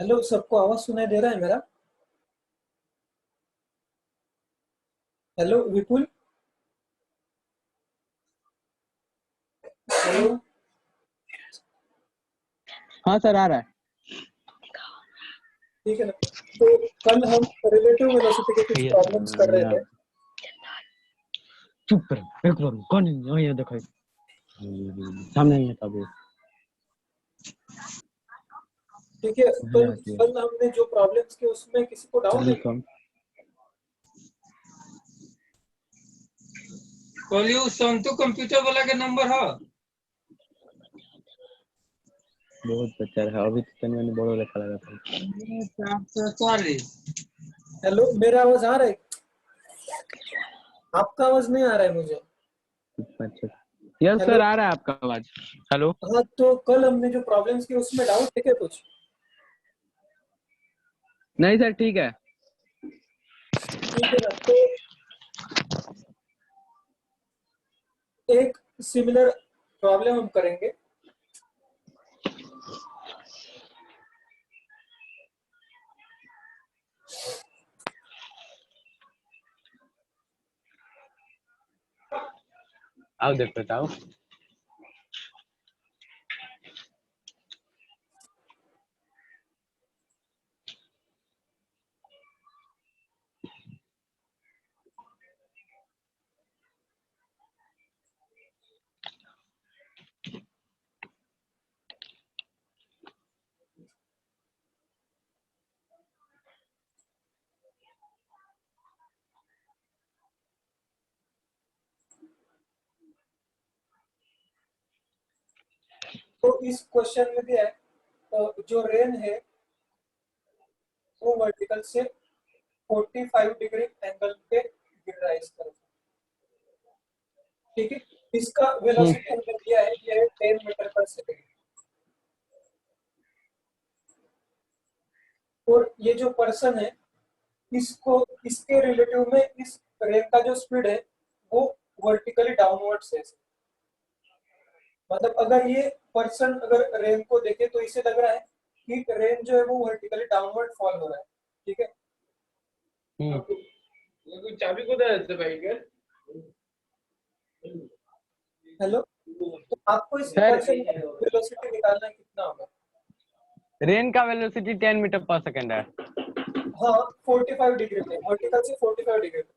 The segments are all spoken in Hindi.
हेलो, सबको आवाज सुनाई दे रहा है मेरा? हेलो विपुल। हेलो। हाँ सर, आ रहा है। ठीक है ना? तो कल हम रिलेटिव वेलोसिटी के कुछ प्रॉब्लम्स कर रहे थे। चुप कर, एक बार कौन है ये देखो, सामने नहीं था वो। ठीक है, तो कल हमने जो प्रॉब्लम्स किए उसमें किसी को डाउट है? बोलिए, संतु कंप्यूटर वाला का नंबर है। बहुत बेकार है, अभी तो मैंने बड़ा लिखा लगा था। 440। हेलो, मेरा आवाज आ रहा है? आपका आवाज नहीं आ रहा है मुझे। यस सर, आ रहा है आपका आवाज। हेलो। हाँ, तो कल हमने जो प्रॉब्लम्स किए उसमें डाउट है क्या कुछ? नहीं सर, ठीक है। ठीक है ना? तो एक सिमिलर प्रॉब्लम हम करेंगे। आओ देख बताओ। तो इस क्वेश्चन में दिया है, तो जो रेन है वो वर्टिकल से 45 डिग्री एंगल पे गिर रहा है इस तरफ। ठीक है, इसका वेलोसिटी हमने दिया है, ये 10 मीटर पर सेकेंड। और ये जो पर्सन है, इसको इसके रिलेटिव में इस रेन का जो स्पीड है वो वर्टिकली डाउनवर्ड है। मतलब अगर ये पर्सन अगर रेन को देखे तो इसे लग रहा है कि रेन जो है वो वर्टिकली डाउनवर्ड फॉल हो रहा है। ठीक है। ये चाबी को दे देते भाई के। हेलो, तो आपको इस सर, पर्सन की वेलोसिटी निकालना है, कितना होगा? रेन का वेलोसिटी 10 मीटर पर सेकंड है। हाँ, 45 डिग्री पे, वर्टिकल से 45 डिग्री पे।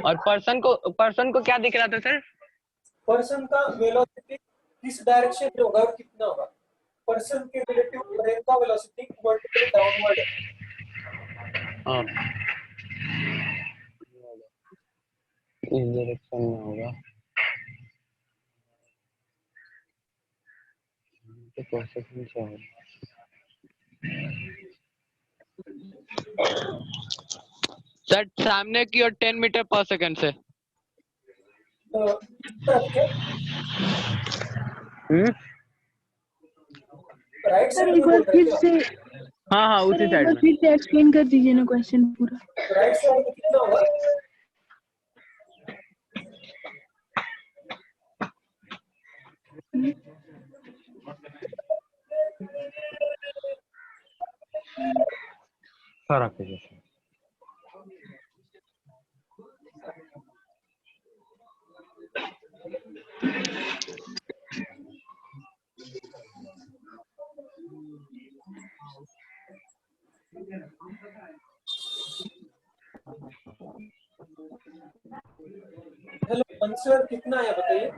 और पर्सन को क्या दिख रहा था सर? पर्सन का वेलोसिटी किस डायरेक्शन में होगा और कितना होगा? पर्सन के रिलेटिव रेन का वेलोसिटी वर्टिकली डाउनवर्ड है। इस डायरेक्शन में होगा तो प्रोसेसिंग से होगा। सर, सामने की ओर 10 मीटर पर सेकंड से। राइट सर साइड एक में बार बोल रहे फिर क्या? से हाँ, सर उसी एक साइड बार में। फिर से एक्सप्लेन कर दीजिए ना क्वेश्चन पूरा। राइट साइड में कितना होगा? सारा कुछ। हेलो, आंसर कितना है बताइए?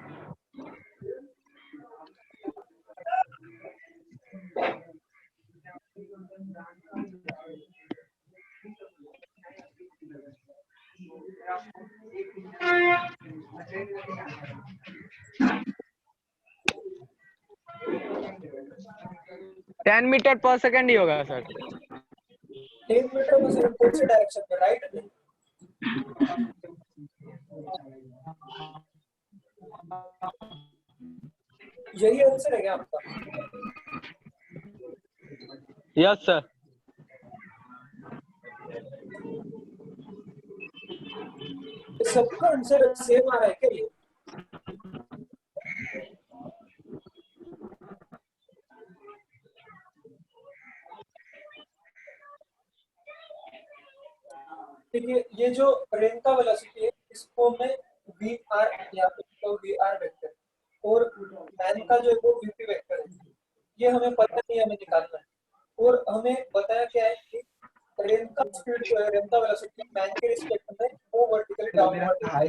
टेन मीटर पर सेकंड ही होगा सर। 10 मीटर पर सेकंड कौन से डायरेक्शन में, राइट में? यही आंसर है क्या आपका? Yes sir. सबका आंसर सेम आ रहा है क्या ये? देखिए ये जो रेन का वेलोसिटी है इसको मैं वी आर यहाँ पे तो वी आर वेक्टर और मैन का जो है वो वीपी वेक्टर है, ये हमें पता नहीं है, हमें निकालना है। और हमें बताया क्या है कि रेन का स्पीड जो है, रेन का वेलोसिटी मैन के रिस्पेक्ट में वो वर्टिकली डाउनवर्ड है।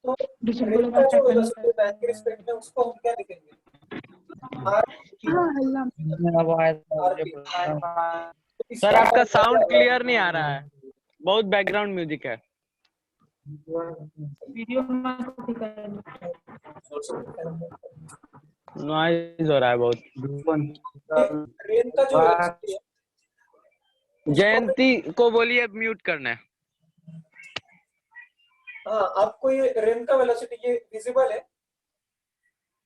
तो रेन का जो वेलोसिटी मैन के रिस्पेक्ट में उसको हम क्या लिखेंगे, आर हाँ अल्लाह आरपी। सर आपका साउंड क्लियर नहीं आ रहा है, बहुत बैकग्राउंड म्यूजिक है। नॉइज हो रहा है बहुत। रेन का जो वेलोसिटी है जयंती को बोलिए म्यूट करने। हाँ आपको ये रेन का वेलोसिटी ये विजिबल है,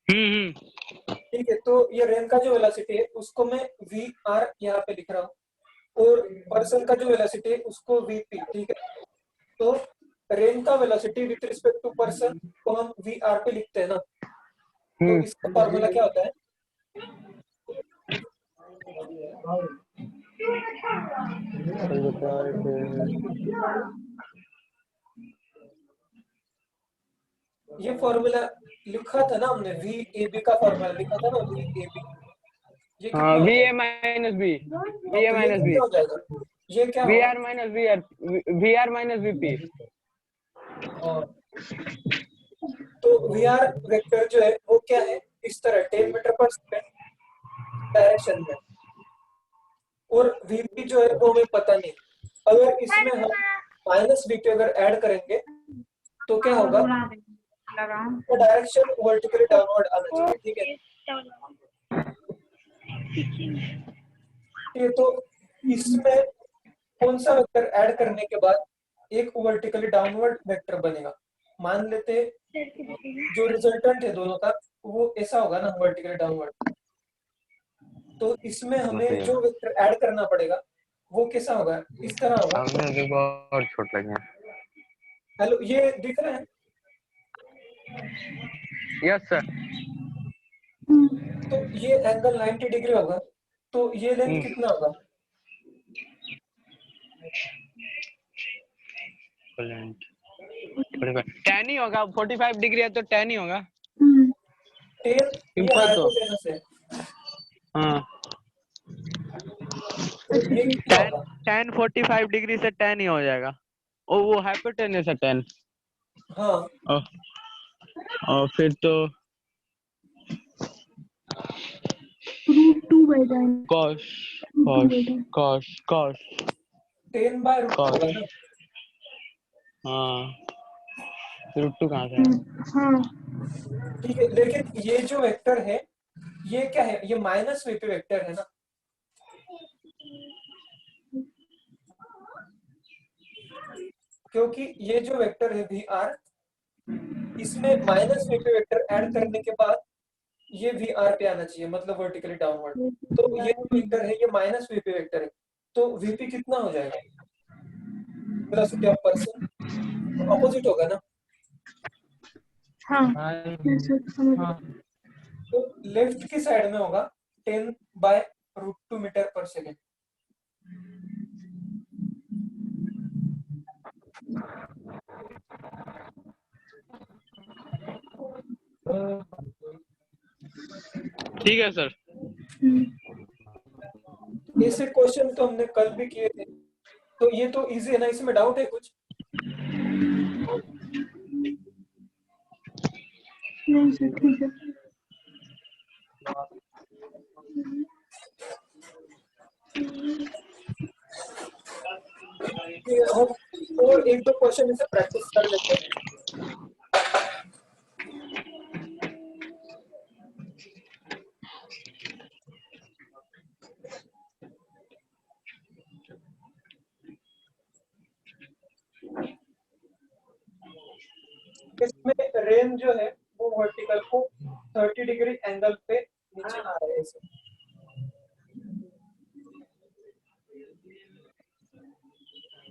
ठीक है। तो ये रेन का जो वेलोसिटी है उसको मैं वी आर यहाँ पे लिख रहा हूँ और पर्सन का जो वेलोसिटी है उसको वीपी, ठीक है। तो रेन का velocity with respect to person को हम वी आर पे लिखते हैं ना, तो इसका फॉर्मूला क्या होता है, ये फॉर्मूला लिखा था ना हमने, वी ए बी का फॉर्मूला लिखा था ना, वी ए बी। ये हाँ कितना वी होता ए माइनस बी, वी ए है, ये माइनस बी, कितना हो जाएगा, ये क्या वी होगा, R minus V R, V R minus V P. तो वी आर वेक्टर जो है वो क्या है, इस तरह 10 मीटर पर सेकंड डायरेक्शन में, और वीपी जो है वो हमें पता नहीं। अगर इसमें हम माइनस वीपी अगर ऐड करेंगे तो क्या होगा, तो डायरेक्शन वर्टिकली डाउनवर्ड आना चाहिए, ठीक है। ये तो इसमें कौन सा वेक्टर ऐड करने के बाद एक वर्टिकली डाउनवर्ड वेक्टर बनेगा, मान लेते जो रिजल्टेंट है दोनों का वो ऐसा होगा ना, वर्टिकली डाउनवर्ड। तो इसमें हमें जो वेक्टर ऐड करना पड़ेगा वो कैसा होगा, इस तरह होगा। हमने बहुत छोट लगे। हेलो, ये दिख रहा है, यस सर। तो ये एंगल 90 डिग्री होगा, तो ये लेंथ कितना होगा, 10 ही होगा, 45 डिग्री है तो 10 ही होगा। 10, ये सिंपल तो हाइपोटेनस है, हाँ, तो ये कितना होगा, 10 45 डिग्री से 10 ही हो जाएगा। ओ वो हाइपोटेनस है 10। हाँ और फिर तो √2/10 कॉस कॉस कॉस कॉस 10/√2 होगा ना, हाँ, √2 कहाँ से है? हाँ ठीक है। लेकिन ये जो वेक्टर है ये क्या है, ये माइनस वीपी वेक्टर है ना, क्योंकि ये जो वेक्टर है वी आर, इसमें माइनस वीपी वेक्टर ऐड करने के बाद ये वी आर पे आना चाहिए, मतलब वर्टिकली डाउनवर्ड। तो ये जो वेक्टर है ये माइनस वीपी वेक्टर है, तो वीपी कितना हो जाएगा, वेलोसिटी ऑफ पर्सन ऑपोजिट होगा ना, हाँ समझ गए। तो लेफ्ट की साइड में होगा 10/√2 मीटर पर सेकेंड। ठीक है सर। ऐसे क्वेश्चन तो हमने कल भी किए थे, तो ये तो इजी है ना, इसमें डाउट है कुछ, नहीं सर ठीक है। हम और एक दो क्वेश्चन इसे प्रैक्टिस कर लेते हैं। इसमें रेन जो है वो वर्टिकल को 30 डिग्री एंगल पे नीचे आ रहा है ऐसे,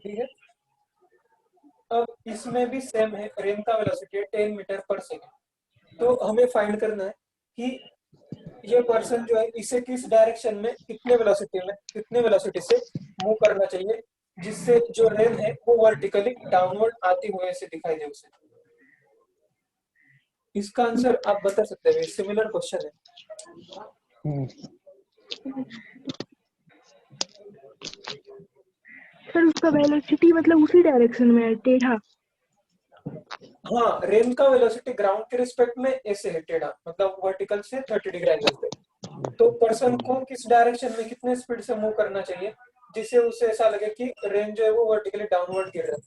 ठीक है। अब इसमें भी सेम है, रेन का वेलोसिटी है 10 मीटर पर सेकेंड। तो हमें फाइंड करना है कि ये पर्सन जो है इसे किस डायरेक्शन में कितने वेलोसिटी से मूव करना चाहिए जिससे जो रेन है वो वर्टिकली डाउनवर्ड आती हुए ऐसे दिखाई दे उसे। इसका आंसर आप बता सकते हैं, सिमिलर क्वेश्चन है। सर उसका वेलोसिटी मतलब उसी डायरेक्शन में है, टेढ़ा। हाँ, रेन का वेलोसिटी ग्राउंड के रिस्पेक्ट में ऐसे है, टेढ़ा, मतलब वर्टिकल से 30 डिग्री एंगल पे। तो पर्सन को किस डायरेक्शन में कितने स्पीड से मूव करना चाहिए जिससे उसे ऐसा लगे कि रेन जो है वो वर्टिकली डाउनवर्ड गिर रहा है।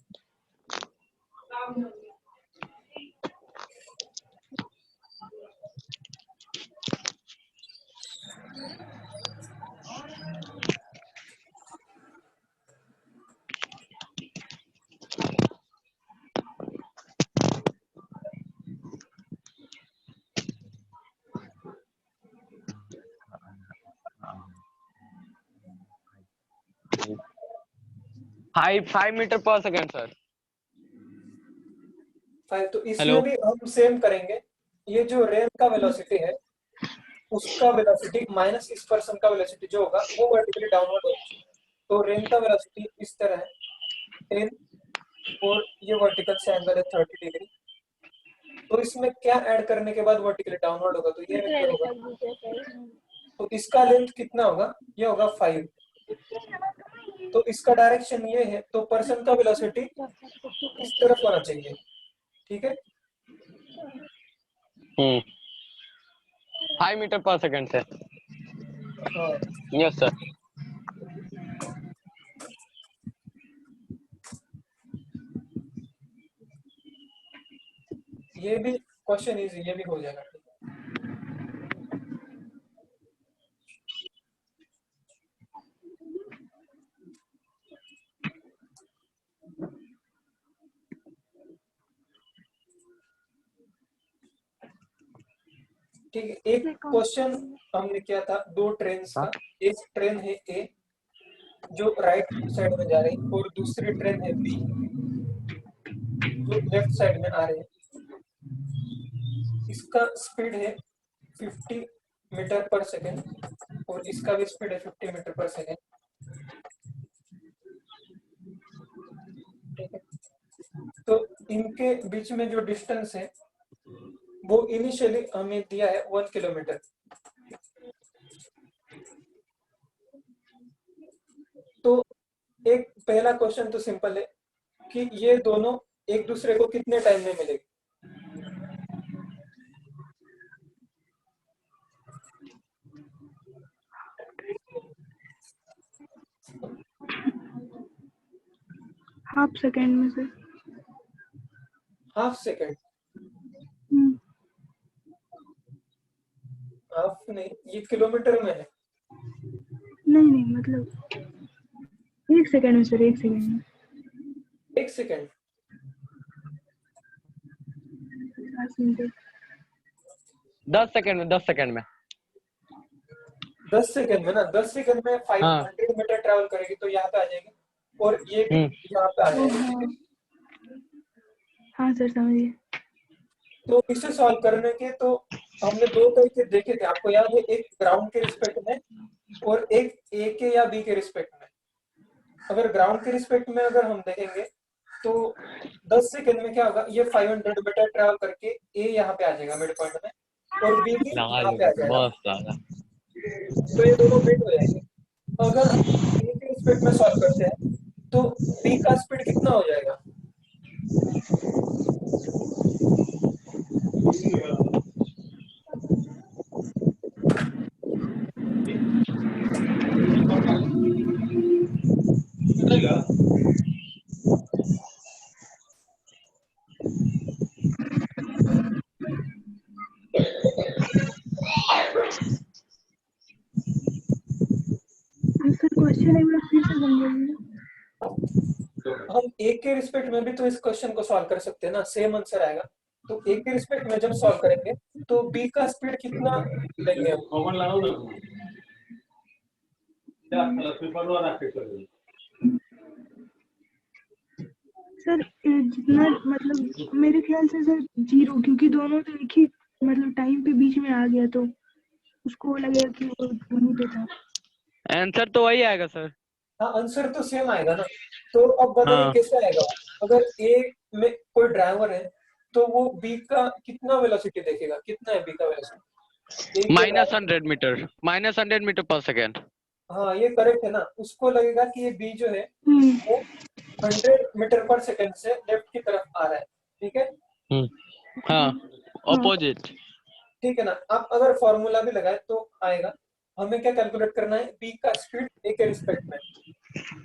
फाइव मीटर पर सेकेंड सर। तो इसमें हेलो। भी हम सेम करेंगे। ये जो रेन का वेलोसिटी है उसका वेलोसिटी माइनस इस पर्सन का वेलोसिटी जो होगा वो वर्टिकली डाउनवर्ड होगा। तो रेन का वेलोसिटी इस तरह है 10 और ये वर्टिकल से एंगल है 30 डिग्री। तो इसमें क्या ऐड करने के बाद वर्टिकली डाउनवर्ड होगा, तो ये वेक्टर होगा। तो इसका लेंथ कितना होगा, ये होगा 5। तो इसका डायरेक्शन ये है, तो पर्सन का वेलोसिटी इस तरफ होना चाहिए, ठीक है। 5 मीटर पर सेकेंड से। हाँ, यस सर। ये भी क्वेश्चन इजी, ये भी हो जाएगा। ठीक है, एक क्वेश्चन हमने किया था 2 ट्रेन का। एक ट्रेन है ए जो राइट साइड में जा रही है और दूसरी ट्रेन है बी जो लेफ्ट साइड में आ रही है। इसका स्पीड है 50 मीटर पर सेकेंड और इसका भी स्पीड है 50 मीटर पर सेकेंड, ठीक है। तो इनके बीच में जो डिस्टेंस है वो इनिशियली हमें दिया है 1 किलोमीटर। तो एक पहला क्वेश्चन तो सिंपल है कि ये दोनों एक दूसरे को कितने टाइम में मिलेंगे। हाफ सेकेंड में से। Half second? हाफ नहीं, ये किलोमीटर में है। नहीं मतलब 1 सेकेंड में सर, 1 सेकेंड में। 1 सेकेंड? 10 सेकेंड में 10 सेकेंड में 10 सेकेंड में ना, 10 सेकेंड में 500 मीटर ट्रैवल करेगी तो यहाँ पे आ जाएगी और ये भी यहाँ पे आ जाएगी। हाँ सर समझिए। तो इसे सॉल्व करने के तो हमने 2 तरीके देखे थे, आपको याद है, एक ग्राउंड के रिस्पेक्ट में और एक ए के या बी के रिस्पेक्ट में। अगर ग्राउंड के रिस्पेक्ट में अगर हम देखेंगे तो 10 सेकेंड में क्या होगा, ये 500 मीटर ट्रैवल करके ए यहाँ पे आ जाएगा मिड पॉइंट में और बी भी यहाँ पे आ जाएगा। बहुत ज्यादा। तो ये दोनों मीट हो जाएंगे। अगर हम बी के रिस्पेक्ट में सॉल्व करते हैं तो बी का स्पीड कितना हो जाएगा? सर क्वेश्चन एक बार फिर से समझाइए। हम ए के रिस्पेक्ट में भी तो इस क्वेश्चन को सॉल्व कर सकते हैं ना, सेम आंसर आएगा। तो ए के रिस्पेक्ट में जब सॉल्व करेंगे तो बी का स्पीड कितना लेंगे हम? सर जितना मतलब मेरे ख्याल से सर 0, क्योंकि दोनों तो एक ही मतलब टाइम पे बीच में आ गया तो उसको लगेगा कि वो वहीं पे था। आंसर तो वही आएगा सर। हाँ, आंसर तो सेम आएगा ना। तो अब बताइए हाँ। कैसे आएगा। अगर ए में कोई ड्राइवर है तो वो बी का कितना वेलोसिटी देखेगा, कितना है बी का वेलोसिटी? -100 मीटर पर सेकेंड। हाँ, ये करेक्ट है ना। उसको लगेगा कि ये बी जो है हम्म, वो 100 मीटर पर सेकेंड से लेफ्ट की तरफ आ रहा है। ठीक है, हाँ, हाँ, ऑपोजिट। ठीक है ना। आप अगर फॉर्मूला भी लगाए तो आएगा। हमें क्या कैलकुलेट करना है, बी का स्पीड ए के रिस्पेक्ट में।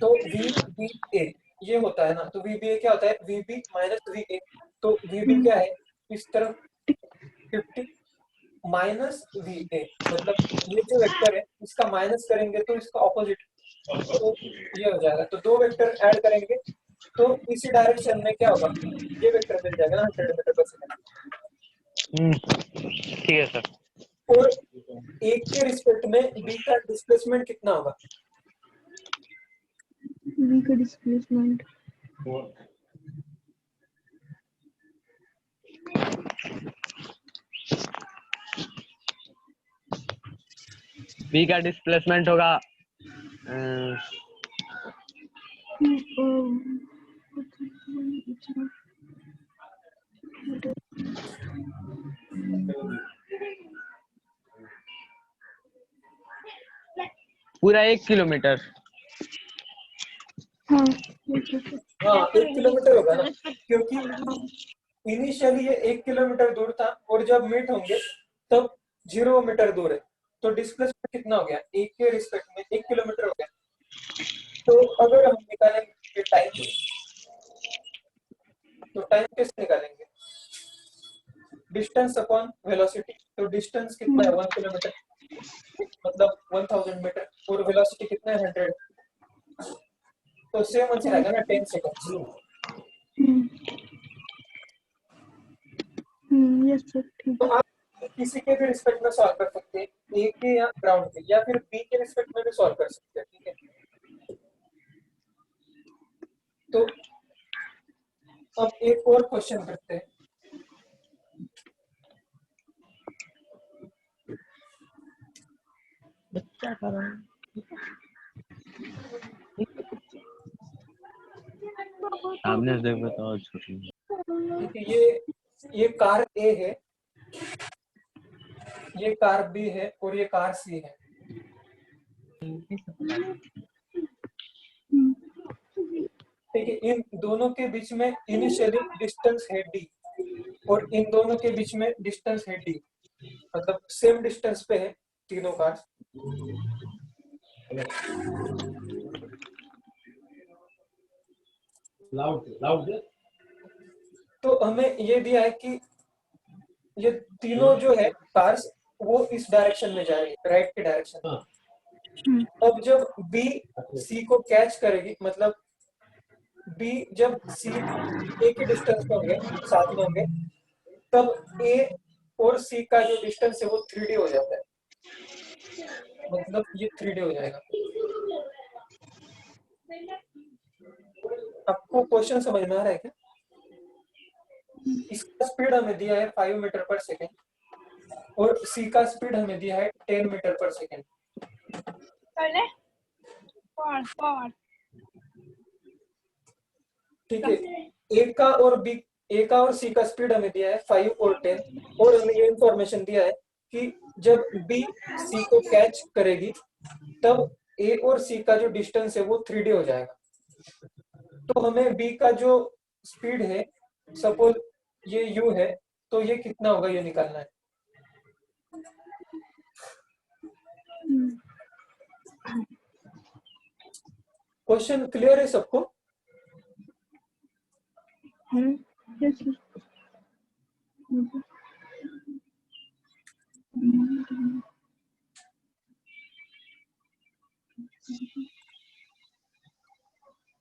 तो वी बी ए ये होता है ना। तो वी बी ए क्या होता है, V B minus V A. तो वी बी क्या है, इस तरफ 50 माइनस वी ए, मतलब ये जो वेक्टर है इसका माइनस करेंगे तो इसका ऑपोजिट, तो ये हो जाएगा। तो दो वेक्टर ऐड करेंगे तो इसी डायरेक्शन में क्या होगा, ये वेक्टर मिल जाएगा ना 100 मीटर पर सेकंड। ठीक है सर। और एक के रिस्पेक्ट में बी का डिस्प्लेसमेंट कितना होगा? V का डिस्प्लेसमेंट बी का डिस्प्लेसमेंट होगा पूरा 1 किलोमीटर। हाँ, हाँ, 1 किलोमीटर होगा ना, क्योंकि इनिशियली ये 1 किलोमीटर दूर था और जब मीट होंगे तब 0 मीटर दूर है। तो डिस्प्लेसमेंट कितना हो गया, एक के रिस्पेक्ट में 1 किलोमीटर हो गया। तो अगर हम निकालेंगे टाइम, तो टाइम कैसे निकालेंगे, डिस्टेंस अपॉन वेलोसिटी। तो डिस्टेंस कितना है 1 किलोमीटर, मतलब 1000 मीटर, और वेलोसिटी कितना है 100। तो सेम आंसर आएगा ना 10 सेकंड। यस सर, ठीक तो है। आप किसी के भी रिस्पेक्ट में सॉल्व कर सकते हैं, ए के या ग्राउंड के, या फिर बी के रिस्पेक्ट में भी सॉल्व कर सकते हैं। ठीक है, तो अब एक और क्वेश्चन करते हैं। सामने से देखो तो और छोटी। ठीक है, ये कार ए है, ये कार बी है और ये कार सी है। ठीक है, इन दोनों के बीच में इनिशियली डिस्टेंस है डी, और इन दोनों के बीच में डिस्टेंस है डी, मतलब सेम डिस्टेंस पे है तीनों कार्स। तो हमें ये दिया है कि ये तीनों जो है कार्स वो इस डायरेक्शन में जा रही है, राइट के डायरेक्शन में। अब जब बी सी को कैच करेगी, मतलब बी जब सी ए के डिस्टेंस पे होंगे, साथ में होंगे, तब ए और सी का जो डिस्टेंस है वो 3D हो जाता है, मतलब ये 3D हो जाएगा। आपको क्वेश्चन समझ में आ रहा है क्या? इसका स्पीड हमें दिया है 5 मीटर पर सेकेंड और सी का स्पीड हमें दिया है 10 मीटर पर सेकेंड। ठीक है, ए का और सी का स्पीड हमें दिया है 5 और 10, और हमें ये इंफॉर्मेशन दिया है कि जब बी सी को कैच करेगी तब ए और सी का जो डिस्टेंस है वो 3D हो जाएगा। तो हमें बी का जो स्पीड है, सपोज ये u है, तो ये कितना होगा ये निकालना है। क्वेश्चन क्लियर है सबको? Yes sir.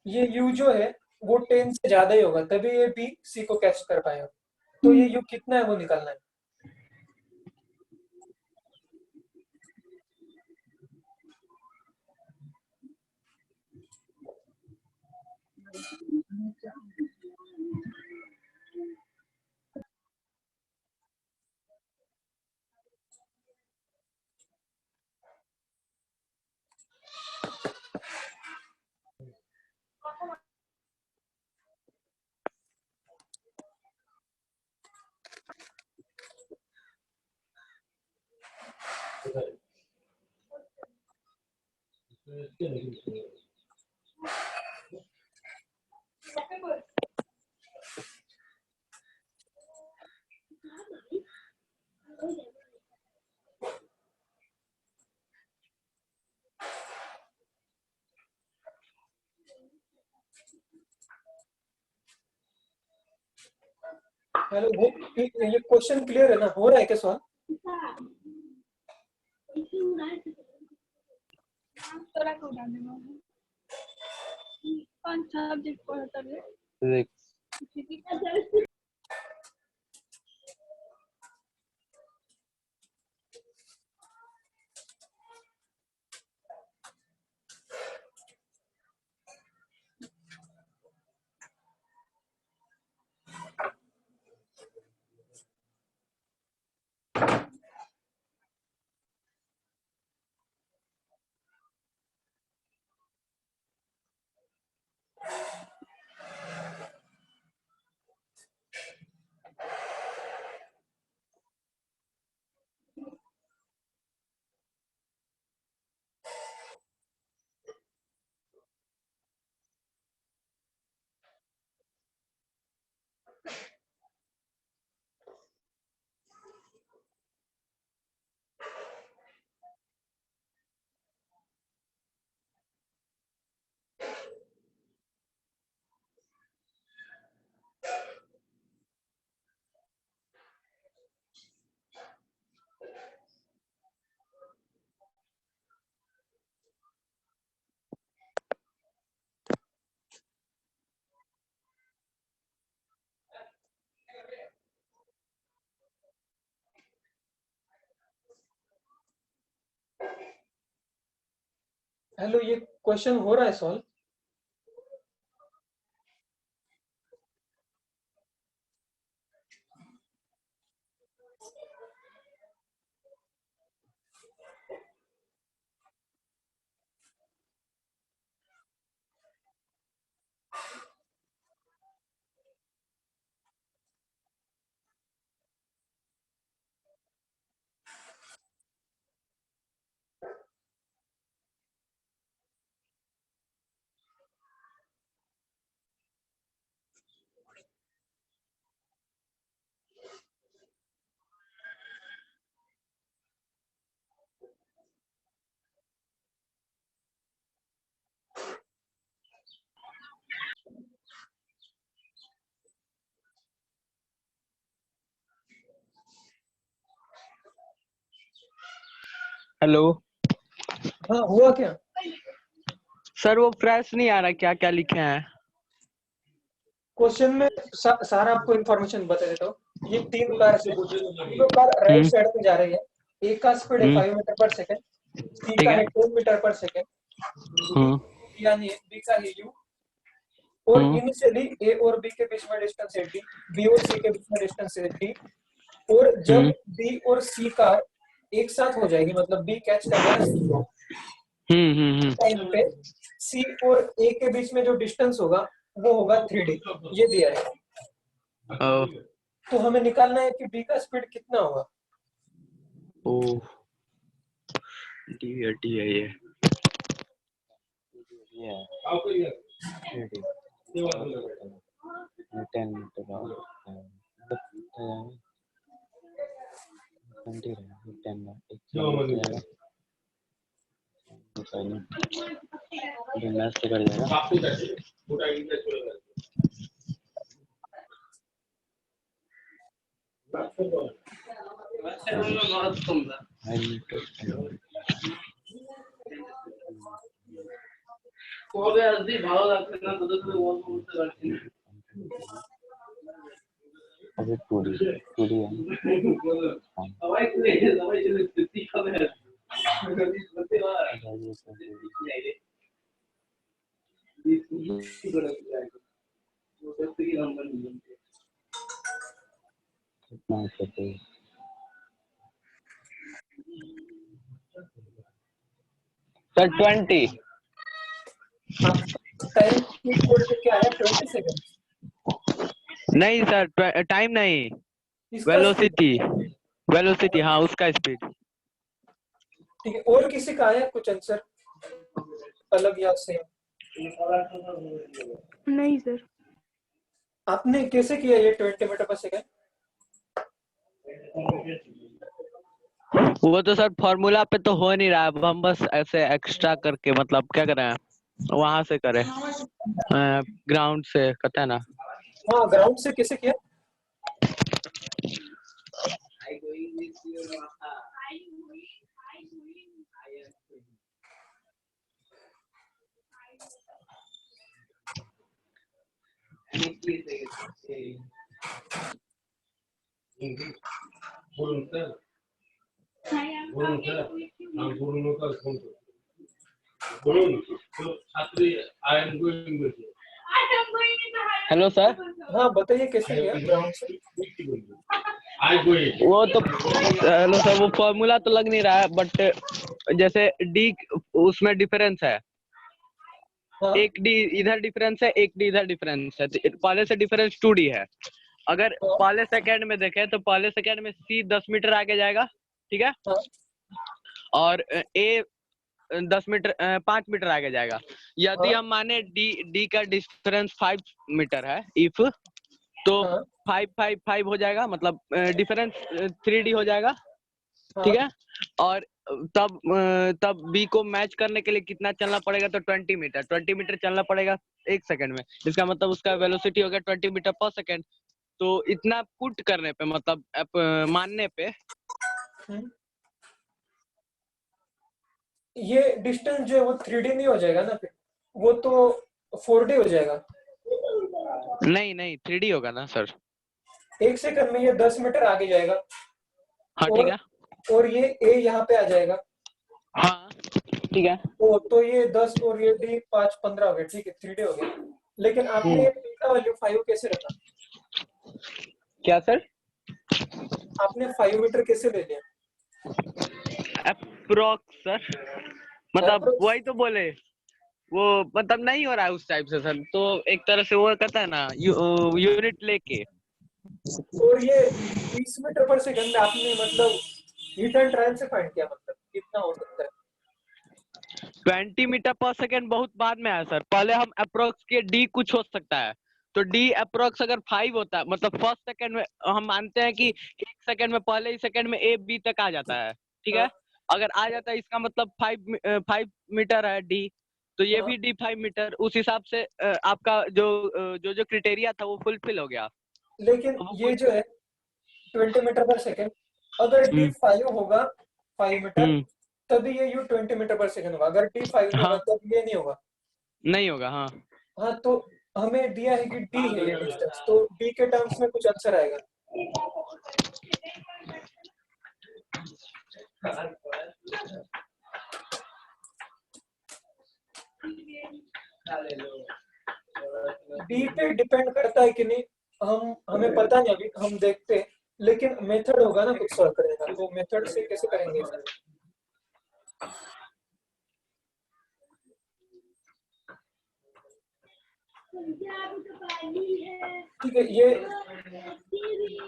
ये u जो है वो 10 से ज्यादा ही होगा, तभी ये बी सी को कैच कर पाएगा। तो ये u कितना है वो निकालना है। हेलो, ये क्वेश्चन क्लियर है ना? हो रहा है क्या सवाल? तोरा को डाल देना कौन सब्जेक्ट पढ़ता है फिजिक्स। हेलो, ये क्वेश्चन हो रहा है सॉल्व? हेलो हाँ, हुआ क्या? सर, वो फ्रेश नहीं आ रहा, क्या क्या लिखे हैं? क्वेश्चन में सारा आपको इन्फॉर्मेशन बता देता हूँ। ये 3 कार से पूछे, तीनों कार राइट साइड में जा रही है। ए का स्पीड है 5 मीटर पर सेकंड, सी ठीक का है। है 10 मीटर पर सेकंड, यानी बी का है यू। और इनिशियली ए और बी के बीच में डिस्टेंस है डी, बी और सी के बीच में डिस्टेंस है डी। और जब बी और सी कार एक साथ हो जाएगी, मतलब बी कैच कर लेगा टाइम पे, सी और ए के बीच में जो डिस्टेंस होगा वो होगा 3d। ये दिया है। तो हमें निकालना है कि बी का स्पीड कितना होगा। ओ डी है ये। सर 20। टाइम इक्वल टू क्या है? 20 सेकंड। नहीं सर, टाइम नहीं, इसका वेलोसिटी। वेलोसिटी, हाँ उसका स्पीड। ठीक है। और किसी का है कुछ आंसर? अलग या सेम? नहीं सर। आपने कैसे किया ये 20 मीटर पर सेकेंड? वो तो सर फॉर्मूला पे तो हो नहीं रहा है, अब हम बस ऐसे एक्स्ट्रा करके मतलब क्या करें, वहां से करें, ग्राउंड से कहते हैं ना। हाँ, ग्राउंड से कैसे किया? Hello sir. हाँ, बताइए कैसे किया ग्राउंड से? वो तो हेलो सर, वो फॉर्मूला तो लग नहीं रहा है, बट जैसे डी उसमें डिफरेंस है, हाँ, एक डी इधर डिफरेंस है, एक डी इधर डिफरेंस है, तो पहले से डिफरेंस 2D है। अगर हाँ, पहले सेकंड में देखें तो पहले सेकंड में सी 10 मीटर आगे जाएगा, ठीक है, हाँ, और ए 5 मीटर आगे जाएगा। यदि हाँ, हम माने डी डी का डिफरेंस 5 मीटर है इफ, तो हाँ, 5 हो जाएगा, मतलब डिफरेंस 3D हो जाएगा, हाँ। ठीक है। और तब बी को मैच करने के लिए कितना चलना पड़ेगा, तो 20 मीटर चलना पड़ेगा 1 सेकंड में। इसका मतलब उसका वेलोसिटी हो गया 20 मीटर पर सेकंड। तो इतना पुट करने पे मतलब मानने पे हम्म। ये डिस्टेंस जो है वो 3D नहीं हो जाएगा ना फिर? वो तो 4D हो जाएगा। नहीं 3D होगा ना सर। 1 सेकंड में ये 10 मीटर आगे जाएगा, हाँ ठीक और है। और ये ए यहाँ पे आ जाएगा। हाँ ठीक है। तो ये 10 और ये डी 5 15 हो गया, ठीक है, 3D हो गया। लेकिन आपने ये डी का वैल्यू 5 कैसे रखा? क्या सर? आपने 5 मीटर कैसे ले लिया? अप्रोक्स सर, मतलब Approx- वही तो बोले, वो मतलब नहीं हो रहा है उस टाइप से सर, तो एक तरह से वो कहता है ना यूनिट लेके। और ये 20 मीटर पर सेकंड में आपने मतलब हीट एंड ट्रायल से फाइंड किया, मतलब कितना हो सकता है? 20 मीटर पर सेकंड बहुत बाद में आया सर, पहले हम अप्रोक्स के डी कुछ हो सकता है, तो डी अप्रोक्स अगर 5 होता है, मतलब फर्स्ट सेकंड में हम मानते हैं कि 1 सेकंड में, पहले ही सेकंड में ए बी तक आ जाता है, ठीक है। हाँ, अगर आ जाता है इसका मतलब 5 मीटर है डी, तो ये हाँ। भी डी 5 मीटर, उस हिसाब से आपका जो क्राइटेरिया था वो फुलफिल हो गया। लेकिन तो वो ये जो है 20 मीटर पर सेकंड, अगर डी हम्म 5 होगा 5 मीटर, हम्म तभी ये यू 20 मीटर पर सेकंड होगा। अगर डी 5 नहीं होगा हाँ तब ये नहीं होगा। नहीं होगा हाँ। हाँ, तो हमें दिया है कि डी है ये डिस्टेंस, तो डी के टर्म्स में कुछ आंसर आएगा। डी पे डिपेंड करता है कि नहीं, हमें पता नहीं, अभी हम देखते हैं। लेकिन मेथड होगा ना कुछ सॉल्व करने का, तो मेथड से कैसे करेंगे इसे? ठीक है, ये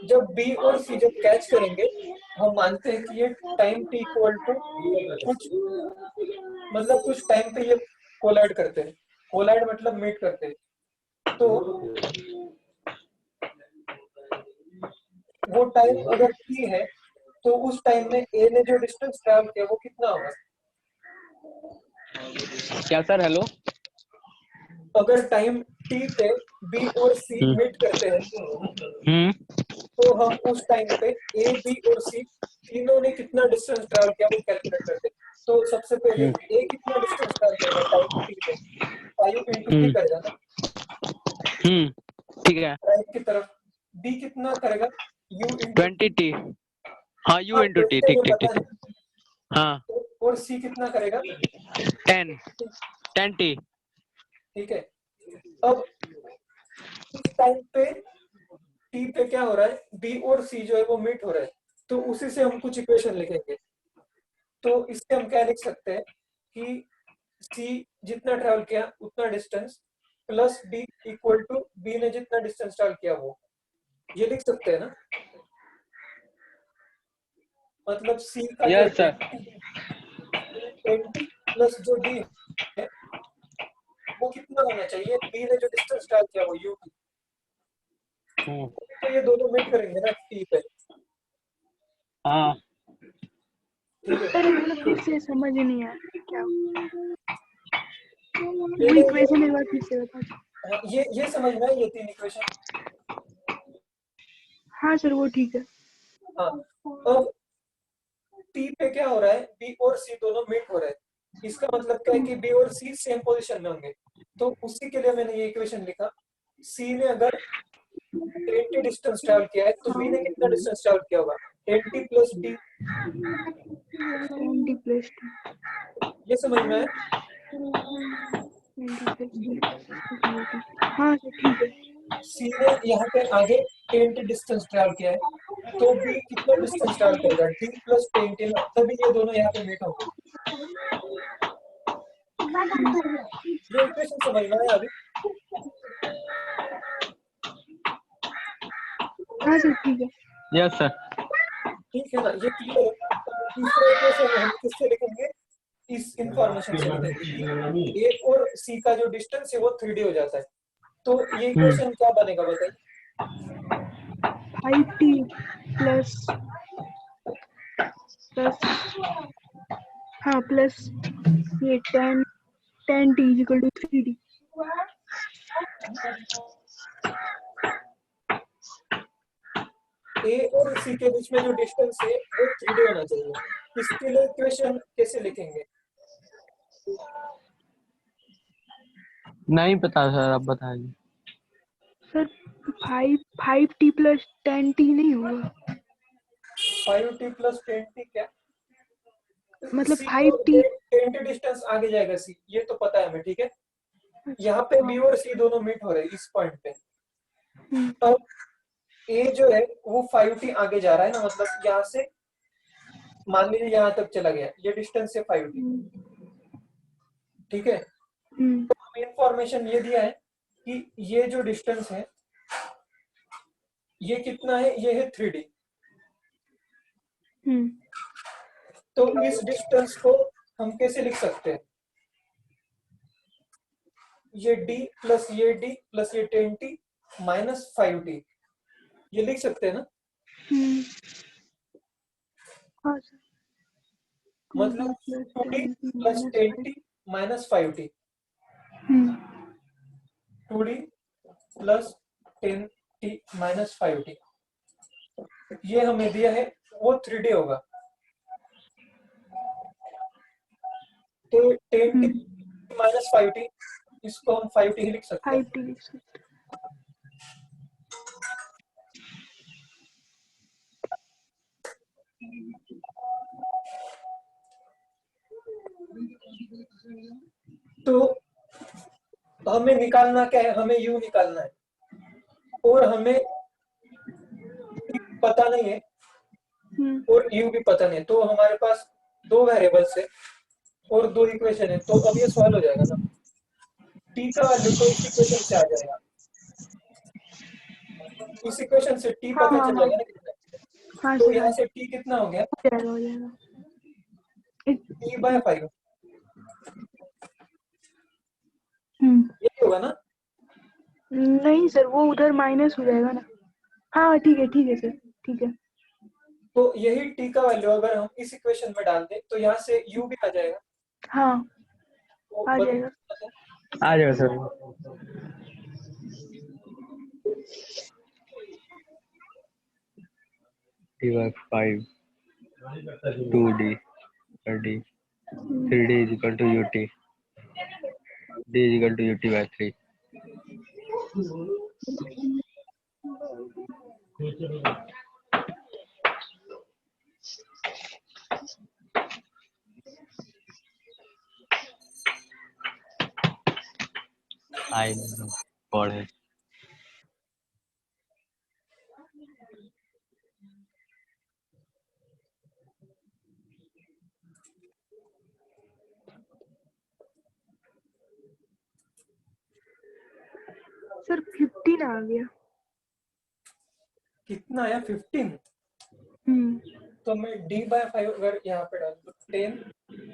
जब बी और सी जब कैच करेंगे, हम मानते हैं कि ये टाइम टी इक्वल टू कुछ, मतलब कुछ टाइम पे ये कोलाइड करते हैं। कोलाइड मतलब मीट करते हैं। तो वो टाइम अगर टी है, तो उस टाइम में ए ने जो डिस्टेंस ट्रैवल किया वो कितना होगा? क्या सर? हेलो। अगर टाइम टी पे बी और सी मीट करते हैं, हम्म तो हम उस टाइम पे ए बी और सी तीनों ने कितना डिस्टेंस ट्रैवल किया वो कैलकुलेट करते हैं। तो सबसे पहले ए कितना डिस्टेंस ट्रैवल करेगा टाइम टी पे? 5 इंटू टी हम्म करेगा ना ठीक है। राइट की तरफ। डी कितना करेगा? यू इंटू 20T, हाँ यू हाँ, इंटू टी, 20 ठीक हमें ठीक पता ठीक। है। हाँ और सी कितना करेगा? 10T। ठीक है। अब इस टाइम पे टी पे क्या हो रहा है, बी और सी जो है वो मीट हो रहा है, तो उसी से हम कुछ इक्वेशन लिखेंगे। तो इससे हम क्या लिख सकते हैं कि सी जितना ट्रैवल किया उतना distance plus D equal to B ने जितना डिस्टेंस ट्रैवल किया वो, ये लिख सकते हैं ना? मतलब सी का जो यस सर। 20 प्लस जो डी है वो कितना होना चाहिए, बी ने जो डिस्टेंस डाल किया वो यू, तो ये दोनों मीट करेंगे ना टी पे, हाँ ठीक है। सर मतलब फिर से समझ ही नहीं आया क्या वो पहले इक्वेशन एक बार फिर से बता दो। ये समझ में आई ये 3 इक्वेशन। हाँ सर वो ठीक है। हाँ, अब टी पे क्या हो रहा है, बी और सी दोनों मीट हो रहे हैं, इसका मतलब क्या है कि बी और सी सेम पोजीशन में होंगे, तो उसी के लिए मैंने ये इक्वेशन लिखा, सी ने अगर 80 डिस्टेंस ट्रैवल किया है तो बी ने कितना डिस्टेंस ट्रैवल किया होगा, 80 प्लस डी, 20 प्लस ये समझ में आया। 20 हाँ सर ठीक है। सी ने यहाँ पे आगे 20 डिस्टेंस ट्रैवल किया है, तो बी कितना डिस्टेंस ट्रैवल करेगा, डी प्लस 20 ना, तभी ये दोनों यहाँ पे मीट होंगे। ये इक्वेशन समझ में आया अभी। हाँ सर ठीक है। Yes sir. ठीक है ना, ये क्लियर है। तीसरा इक्वेशन हम किससे लिखेंगे, इस इंफॉर्मेशन से लिखेंगे, ए और सी का जो डिस्टेंस है वो 3D हो जाता है, तो ये इक्वेशन क्या बनेगा बताइए। 5t प्लस हाँ प्लस ये 10t इक्वल टू 3d। ए और सी के बीच में जो डिस्टेंस है वो 3D होना चाहिए, इसके लिए इक्वेशन कैसे लिखेंगे। नहीं पता सर, आप बताइए। सर 5t प्लस 10t नहीं होगा, 5t प्लस 10t क्या, मतलब सी तो 5t 20 डिस्टेंस आगे जाएगा सी, ये तो पता है हमें, ठीक है। यहाँ पे बी और सी दोनों मीट हो रहे हैं इस पॉइंट पे, अब ए जो है वो 5t आगे जा रहा है ना, मतलब यहाँ से मान लीजिए यहाँ तक चला गया, ये डिस्टेंस है 5t, ठीक है। तो इंफॉर्मेशन ये दिया है कि ये जो डिस्टेंस है ये कितना है, ये है 3D, तो इस डिस्टेंस को हम कैसे लिख सकते हैं, ये d प्लस ये d प्लस ये 10t माइनस 5t, ये लिख सकते हैं ना। हाँ सर मतलब 2d plus 10t minus 5t, 2d plus 10t minus 5t, ये हमें दिया है वो 3D होगा, तो 10t माइनस 5t, इसको हम 5t ही लिख सकते हैं। 5t लिख सकते। तो हमें निकालना क्या है, हमें u निकालना है, और हमें पता नहीं है और u भी पता नहीं है, तो हमारे पास 2 वेरिएबल्स है और 2 इक्वेशन है, तो अब ये सॉल्व हो जाएगा ना, t का वैल्यू तो इस इक्वेशन से आ जाएगा, इस इक्वेशन से t हाँ पता हाँ चल हाँ जाएगा ना कितना, हाँ तो सर यहाँ से t कितना हो गया, हो जाएगा t/5, ये होगा ना। नहीं सर वो उधर माइनस हो जाएगा ना। हाँ ठीक है सर ठीक है। तो यही t का वैल्यू अगर हम इस इक्वेशन में डाल दें तो यहाँ से u भी आ जाएगा, हाँ तो आ बदल जाएगा। सकते हैं। आ जाएगा sir. t/5 2d d 3d is equal to ut, d is equal to ut/3। आई पढ़े सर 15 आ गया। कितना आया 15, तो मैं d/5 अगर यहाँ पे डाल दूं 10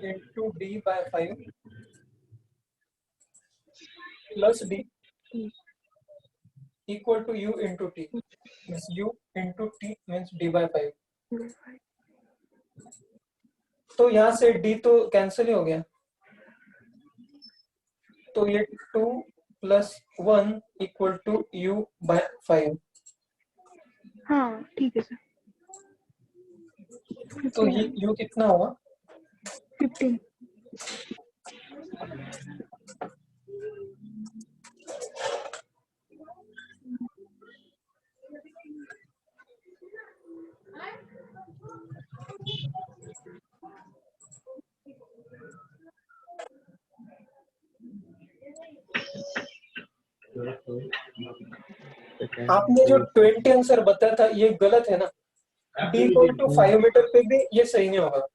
into d/5 plus D equal to U into T, means U into T means D by 5। तो यहाँ से डी तो कैंसिल ही हो गया, तो ये 2 plus 1 equal to U by 5। हाँ ठीक है सर। तो ये यू कितना हुआ? 15। आपने जो 20 आंसर बताया था ये गलत है ना, डी इक्वल टू 5 मीटर पे भी ये सही नहीं होगा।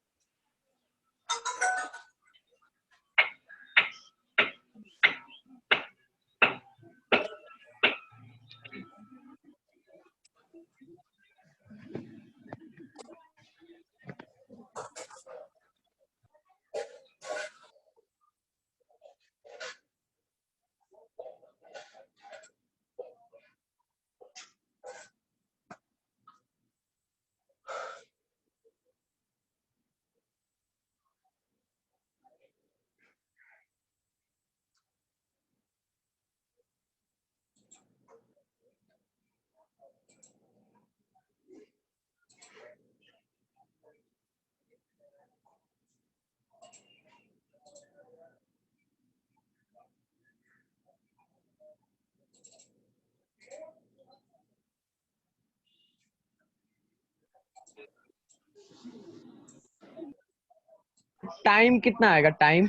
टाइम कितना आएगा टाइम?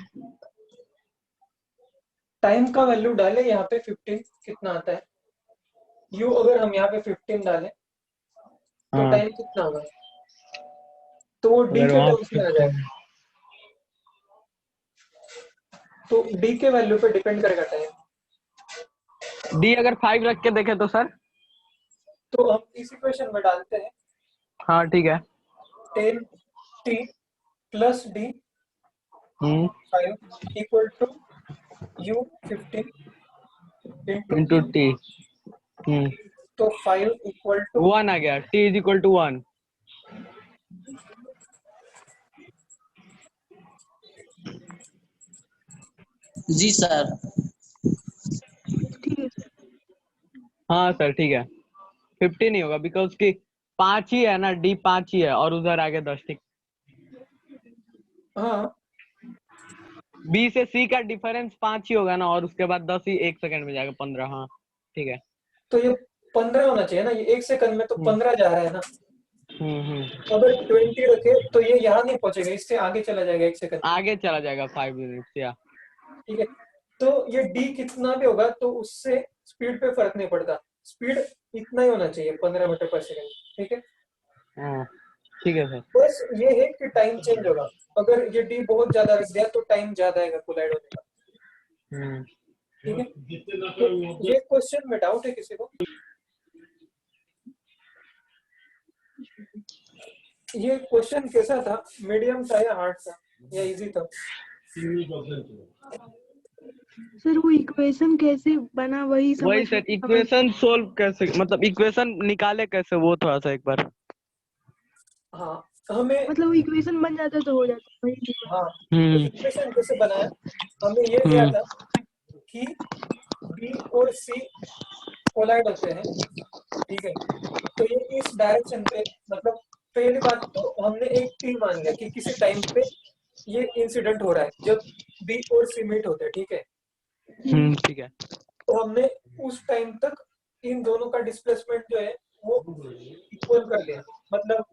टाइम का वैल्यू डाले यहाँ पे 15 कितना आता है, यू अगर हम यहाँ पे 15 डालें तो हाँ। टाइम कितना होगा? तो वो डी अगर के वहाँ टर्म्स में आ जाएगा, तो डी के वैल्यू पे डिपेंड करेगा टाइम। डी अगर 5 रख के देखे तो सर? तो हम इस इक्वेशन में डालते हैं हाँ ठीक है। 10 T plus D 5 equal to U 15 into T. तो 5 इक्वल टू 1 आ गया, टी इज इक्वल टू 1। जी सर। ठीक है सर। हाँ सर ठीक है। 50 नहीं होगा बिकॉज की 5 ही है ना, डी 5 ही है और उधर आगे 10। ठीक। हाँ बी से सी का डिफरेंस 5 ही होगा ना, और उसके बाद 10 ही 1 सेकंड में जाएगा 15। हाँ ठीक है। तो ये 15 होना चाहिए ना, ये 1 सेकंड में तो 15 जा रहा है ना। अगर 20 रखे तो ये यहाँ नहीं पहुंचेगा, इससे आगे चला जाएगा 1 सेकंड, आगे चला जाएगा 5 मिनट या। ठीक है। तो ये डी कितना भी होगा तो उससे स्पीड पे फर्क नहीं पड़ता, स्पीड इतना ही होना चाहिए 15 मीटर पर सेकंड, ठीक है। हाँ ठीक है सर। बस ये है कि टाइम चेंज होगा, अगर ये डी बहुत ज्यादा रख दिया तो टाइम ज्यादा आएगा कोलाइड होने का, ठीक है। तो ये क्वेश्चन में डाउट है किसी को? ये क्वेश्चन कैसा था, मीडियम था या हार्ड था या इजी था? सर वो इक्वेशन कैसे बना वही वही सर, इक्वेशन सोल्व कैसे, मतलब इक्वेशन निकाले कैसे, वो थोड़ा सा एक बार। हाँ हमें मतलब वो इक्वेशन बन जाता तो हो जाता वही। हाँ इक्वेशन कैसे बनाया, हमें ये दिया था कि बी और सी कोलाइड होते हैं, ठीक है। तो ये इस डायरेक्शन पे, मतलब पहली बात तो हमने एक टी मान लिया कि किसी टाइम पे ये इंसिडेंट हो रहा है जब बी और सी मीट होते हैं, ठीक है। ठीक है। तो हमने उस टाइम तक इन दोनों का डिस्प्लेसमेंट जो है वो इक्वल कर लिया, मतलब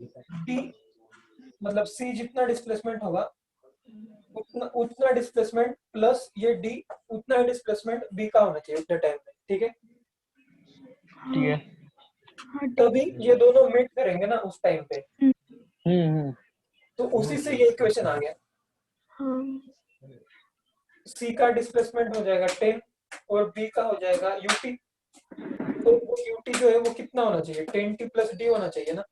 टी मतलब सी जितना डिस्प्लेसमेंट होगा उतना डिस्प्लेसमेंट प्लस ये डी उतना ही डिस्प्लेसमेंट बी का होना चाहिए उतने टाइम में, ठीक है। ठीक है। तभी ये दोनों मीट करेंगे ना उस टाइम पे। तो उसी से ये इक्वेशन आ गया। सी का डिस्प्लेसमेंट हो जाएगा 10 और बी का हो जाएगा यूटी। तो वो यूटी जो है वो कितना होना चाहिए, 10t प्लस डी होना चाहिए ना।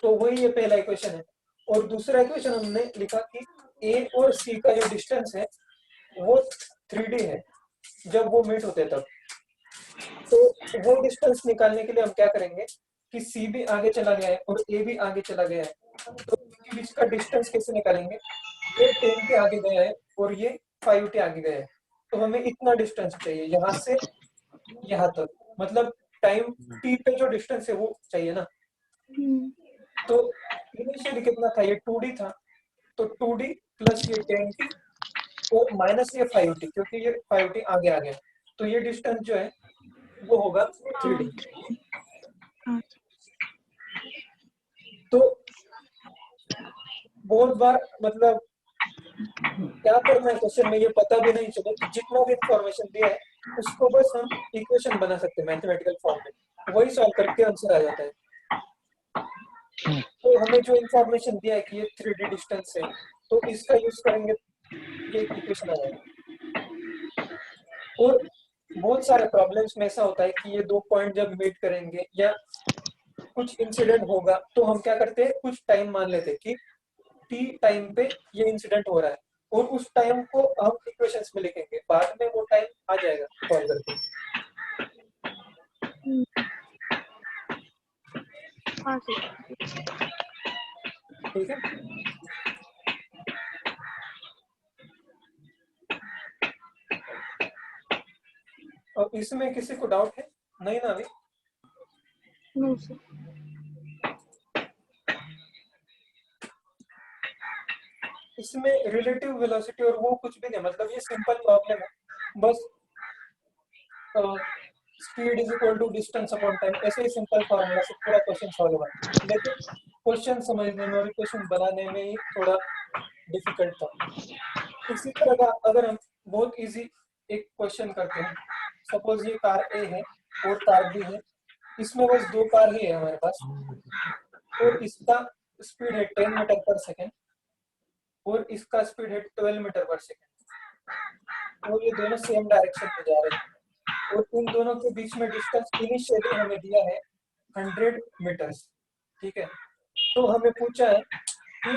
तो वही ये पहला इक्वेशन है। और दूसरा इक्वेशन हमने लिखा कि ए और सी का जो डिस्टेंस है वो 3D है, जब वो मीट होते हैं तब। तो वो डिस्टेंस निकालने के लिए हम क्या करेंगे कि C भी आगे चला गया है और A भी आगे चला गया है, तो इनके बीच का डिस्टेंस कैसे निकालेंगे? ये 10t आगे गया है और ये 5t आगे गया है, तो हमें इतना डिस्टेंस चाहिए यहाँ से यहाँ तक, मतलब टाइम t पे जो डिस्टेंस है वो चाहिए ना। तो इनिशियली कितना था? ये 2D था, तो 2D प्लस ये 10t और माइनस ये 5t, क्योंकि ये 5t आगे आ गया, तो ये डिस्टेंस जो है वो होगा 3D। तो बहुत बार मतलब क्या करना है क्वेश्चन में ये पता भी नहीं चले कि जितना भी इंफॉर्मेशन दिया है उसको बस हम इक्वेशन बना सकते हैं मैथमेटिकल फॉर्म में, वही सॉल्व करके आंसर आ जाता है। तो हमें जो इंफॉर्मेशन दिया है कि ये 3D डिस्टेंस है, तो इसका यूज करेंगे, ये इक्वेशन आ जाएगा। और बहुत सारे प्रॉब्लम्स में ऐसा होता है कि ये दो पॉइंट जब मीट करेंगे या कुछ इंसिडेंट होगा, तो हम क्या करते हैं, कुछ टाइम मान लेते हैं कि t टाइम पे ये इंसिडेंट हो रहा है, और उस टाइम को हम इक्वेशंस में लिखेंगे, बाद में वो टाइम आ जाएगा सॉल्व करके। हाँ सर। ठीक है, और इसमें किसी को डाउट है? नहीं ना अभी? No sir. इसमें रिलेटिव वेलोसिटी और वो कुछ भी नहीं, मतलब ये सिंपल प्रॉब्लम है, बस speed is equal to distance upon time, ऐसे ही सिंपल फॉर्मूला से पूरा क्वेश्चन सॉल्व हुआ, लेकिन क्वेश्चन समझने में और इक्वेशन बनाने में ही थोड़ा डिफिकल्ट था। इसी तरह का अगर हम बहुत इजी एक क्वेश्चन करते हैं, सपोज ये कार ए है और कार बी है, इसमें बस दो कार ही है हमारे पास, और इसका स्पीड है 10 मीटर पर सेकेंड और इसका स्पीड है 12 मीटर पर सेकेंड, और ये दोनों सेम डायरेक्शन में जा रहे हैं, और इन दोनों के बीच में डिस्टेंस इनिशियली हमें दिया है 100 मीटर्स। ठीक है, तो हमें पूछा है कि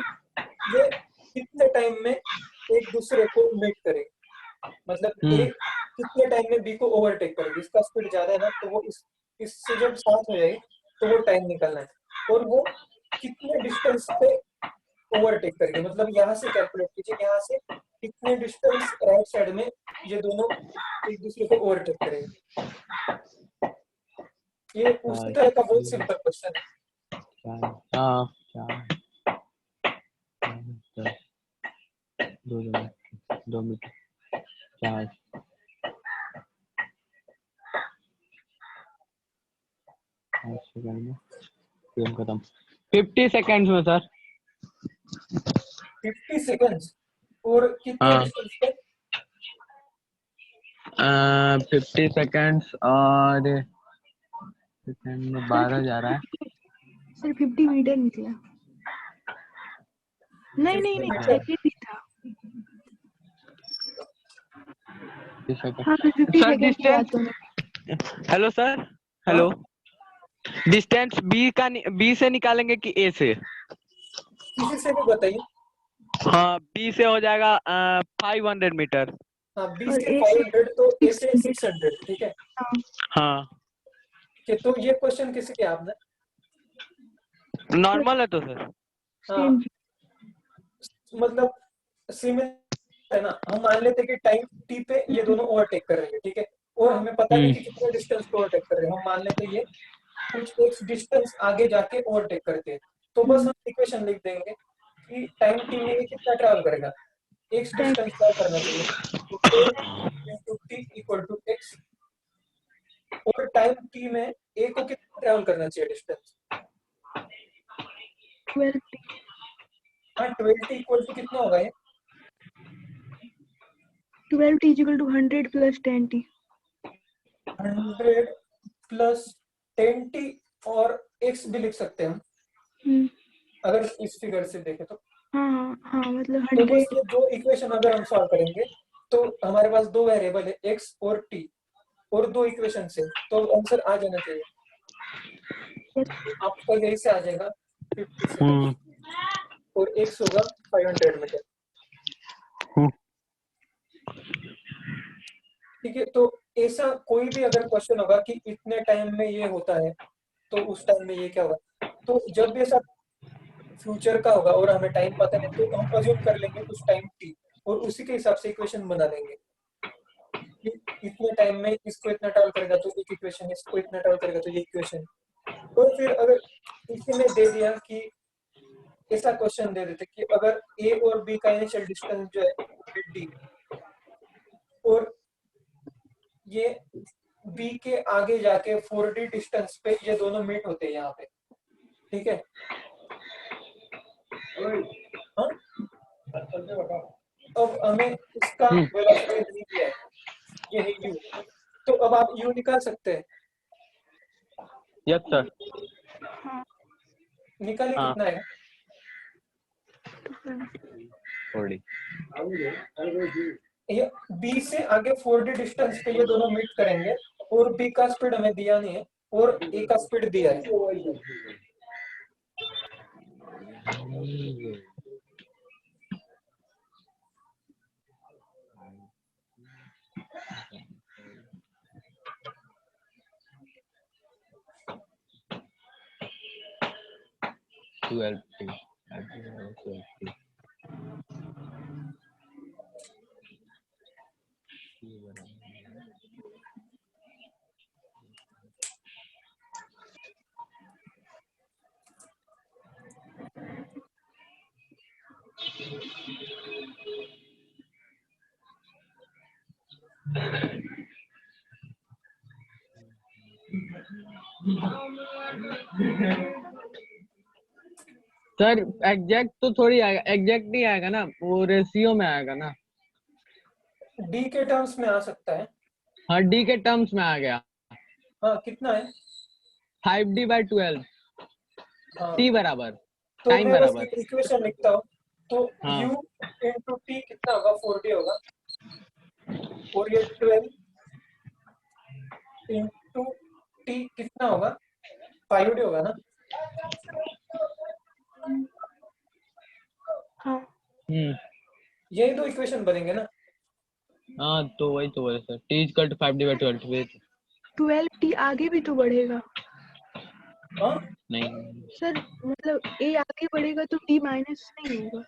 ये कितने टाइम में एक दूसरे को मीट करेंगे, मतलब ए कितने टाइम में बी को ओवरटेक करेगी, इसका स्पीड ज्यादा है ना, तो वो इससे जब साथ हो जाएगी तो वो टाइम निकालना है, और वो कितने डिस्टेंस पे ओवरटेक करेगी, मतलब यहाँ से कैलकुलेट कीजिए, यहाँ से कितने डिस्टेंस राइट साइड में ये दोनों एक दूसरे को ओवरटेक करेंगे। ये उसी तरह का बहुत सिंपल क्वेश्चन है। हाँ 2 मीटर 4 सेकंड में गेम खत्म 50 सेकंड्स में सर। 50 सेकंड्स और कितने हाँ। डिस्टेंस पे? 50 सेकंड्स और सेकंड में 12 जा रहा है सर 50 मीटर निकला। नहीं नहीं नहीं, सेकंड ही था। हाँ सर 50 सर सेकंड की बात डिस्टेंस, करो। Hello sir, hello, distance B से निकालेंगे कि ए से? किसी से भी बताइए। हाँ बी से हो जाएगा 500 मीटर। हाँ, बी और से ए 500 तो ए से 600। 600, ठीक है। हाँ कि तो ये क्वेश्चन किसे किया आपने? नॉर्मल है तो सर। हाँ, मतलब सिमिलर है ना, हम मान लेते हैं कि टाइम टी पे ये दोनों ओवरटेक कर रहे हैं, ठीक है, और हमें पता नहीं कि कितने डिस्टेंस पे ओवरटेक कर रहे हैं, हम मान लेते हैं ये कुछ एक्स डिस्टेंस आगे जाके ओवरटेक करते हैं, तो बस हम इक्वेशन लिख देंगे कि टाइम टी में ये कितना ट्रैवल करेगा, एक्स डिस्टेंस ट्रैवल करना चाहिए, तो 10 into t equal to X, और टाइम टी में ए को कितना ट्रैवल करना चाहिए डिस्टेंस? 12 हाँ, 12t इक्वल टू कितना होगा ये? 12t equal to 100 plus 10t। 100 plus 10t और x भी लिख सकते हैं हम, अगर इस फिगर से देखें तो। हाँ हाँ मतलब तो बस 100। ये दो इक्वेशन अगर हम सॉल्व करेंगे तो हमारे पास दो वेरिएबल है x और t, और दो इक्वेशन से, तो आंसर आ जाना चाहिए। आपका यही से आ जाएगा 50 सेकंड और x होगा 500 मीटर। ठीक है, तो ऐसा कोई भी अगर क्वेश्चन होगा कि इतने टाइम में ये होता है तो उस टाइम में ये क्या होगा, तो जब भी ऐसा फ्यूचर का होगा और हमें टाइम पता नहीं तो हम अज्यूम कर लेंगे उस टाइम t और उसी के हिसाब से इक्वेशन बना देंगे कि इतने टाइम में इसको इतना ट्रैवल करेगा तो एक इक्वेशन, इसको इतना ट्रैवल करेगा तो ये इक्वेशन। और फिर अगर किसी ने दे दिया कि ऐसा क्वेश्चन दे देते कि अगर a और b का इनिशियल डिस्टेंस जो है d और ये b के आगे जाके 4d डिस्टेंस पे ये दोनों मीट होते हैं यहाँ पे, ठीक है। हाँ? अब हमें इसका वेलोसिटी नहीं दिया है, ये है u, तो अब आप u निकाल सकते हैं। Yes sir. निकालिए हाँ। कितना है। थोड़ी ये b से आगे 4d डिस्टेंस पे ये दोनों मीट करेंगे और b का स्पीड हमें दिया नहीं है और a का स्पीड दिया है। सर एग्जैक्ट तो थोड़ी आएगा, एग्जैक्ट नहीं आएगा ना, वो रेशियो में आएगा ना। d के टर्म्स में आ सकता है। हाँ डी के टर्म्स में आ गया। हाँ कितना है। 5d/12 हाँ t बराबर तो टाइम मैं बस बराबर। इक्वेशन लिखता हूँ, तो हाँ u इंटू t कितना होगा, 4d होगा और ये 12 इंटू t कितना होगा, 5d होगा ना। हाँ यही दो इक्वेशन बनेंगे ना। हाँ तो वही तो बोले sir, t equal to 5d/12। 12t आगे भी तो बढ़ेगा हाँ नहीं सर, मतलब a आगे बढ़ेगा तो t माइनस नहीं होगा।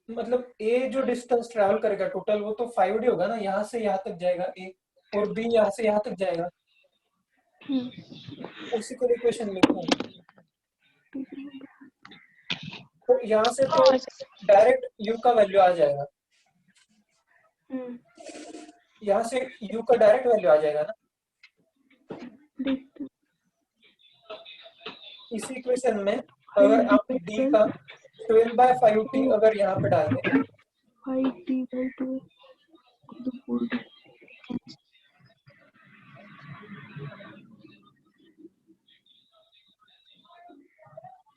मतलब a जो डिस्टेंस ट्रैवल करेगा टोटल वो तो 5d होगा ना, यहाँ से यहाँ तक जाएगा a और b यहाँ से यहाँ तक जाएगा, उसी को इक्वेशन लिखता हूँ। तो यहाँ से तो हाँ डायरेक्ट u का वैल्यू आ जाएगा, हम्म, यहाँ से u का डायरेक्ट वैल्यू आ जाएगा ना देखते इसी इक्वेशन में। अगर आप d का 12/5t अगर यहाँ पे डाल दें 5t/2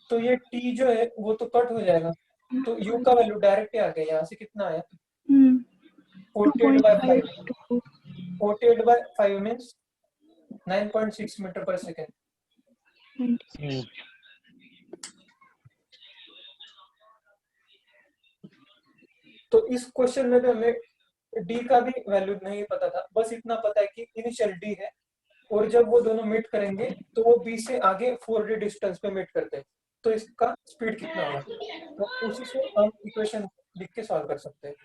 तो ये t जो है वो तो कट हो जाएगा, तो u का वैल्यू डायरेक्ट आ गया, यहाँ से कितना आया 48/5, 2.5 48/5 मीन्स 9.6 मीटर पर सेकेंड। तो इस क्वेश्चन में भी हमें d का भी वैल्यू नहीं पता था, बस इतना पता है कि इनिशियल d है और जब वो दोनों मीट करेंगे तो वो b से आगे 4d डिस्टेंस पे मीट करते हैं, तो इसका स्पीड कितना होगा, तो उसी से हम इक्वेशन लिख के सॉल्व कर सकते हैं।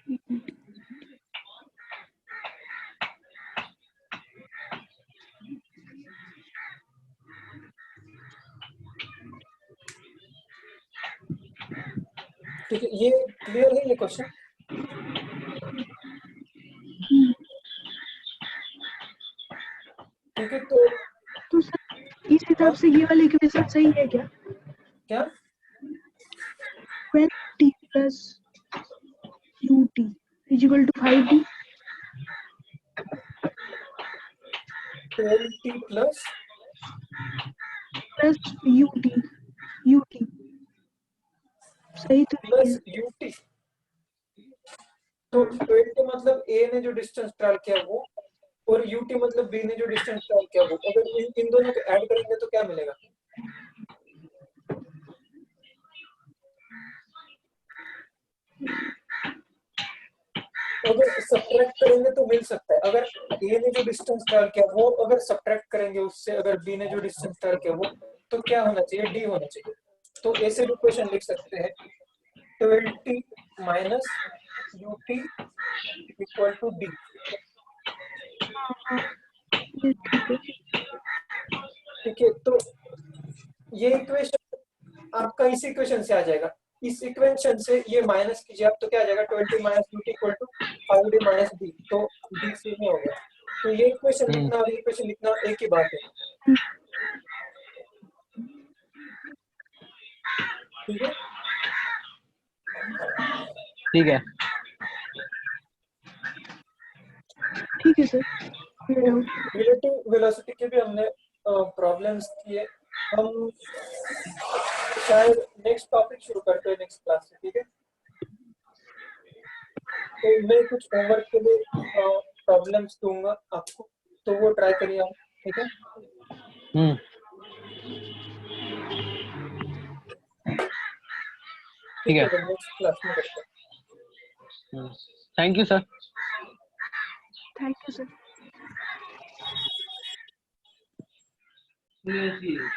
ठीक है, ये क्लियर है ये क्वेश्चन। ठीक है, तो सर इस हिसाब से ये वाली इक्वेशन सही है क्या? क्या 12t plus ut is equal to 5d 12t plus plus ut सही तो नहीं प्लस है। ut, तो 12t मतलब a ने जो डिस्टेंस ट्रैवल किया वो और ut मतलब b ने जो डिस्टेंस ट्रैवल किया वो, अगर इन दोनों को ऐड करेंगे तो क्या मिलेगा, अगर सब्ट्रैक्ट करेंगे तो मिल सकता है। अगर ए ने जो डिस्टेंस ट्रैवल किया वो अगर सब्ट्रैक्ट करेंगे उससे, अगर बी ने जो डिस्टेंस ट्रैवल किया वो, तो क्या होना चाहिए, डी होना चाहिए। तो ऐसे भी क्वेश्चन लिख सकते हैं 12t minus ut equal to D. ये ठीक है। ठीक है, तो ये इक्वेशन आपका इस इक्वेशन से आ जाएगा। इस इक्वेशन से ये माइनस कीजिए आप, तो क्या आ जाएगा 20 minus ut equal to 5d minus d, तो d से में हो गया। तो ये इक्वेशन लिखना और ये इक्वेशन लिखना एक ही बात है। ठीक है, ठीक है। ठीक है सर, ये डाउट। रिलेटिव वेलोसिटी के भी हमने प्रॉब्लम्स किए। हम शायद नेक्स्ट टॉपिक शुरू करते हैं नेक्स्ट क्लास से। ठीक है, तो मैं कुछ होमवर्क के लिए प्रॉब्लम्स दूंगा आपको, तो वो ट्राई करिए आप। ठीक है, ठीक है। तो नेक्स्ट क्लास में करते हैं। Thank you sir. Thank you sir. Yes, yes.